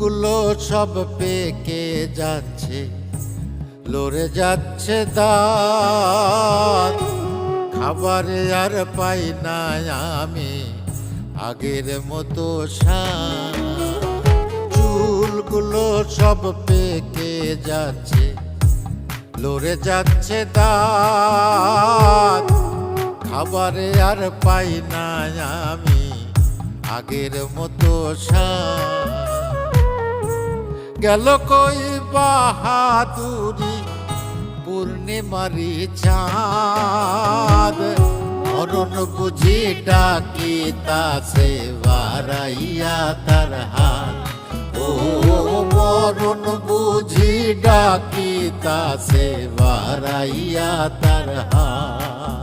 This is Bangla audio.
চুলগুলো সব পেকে যাচ্ছে, লড়ে যাচ্ছে দাঁত। খাবারে আর পাই না আমি আগের মতো স্বাদ। চুলগুলো সব পেকে যাচ্ছে, লড়ে যাচ্ছে দাঁত। খাবারে আর পাই না আমি আগের মতো স্বাদ। গেল কই বাহাদুরি পূর্ণিমারি চাঁদ। মরণ বুঝি ডাকিতাছে বাড়াইয়া তার হাত। ও মরণ বুঝি ডাকিতাছে বাড়াইয়া তার হাত।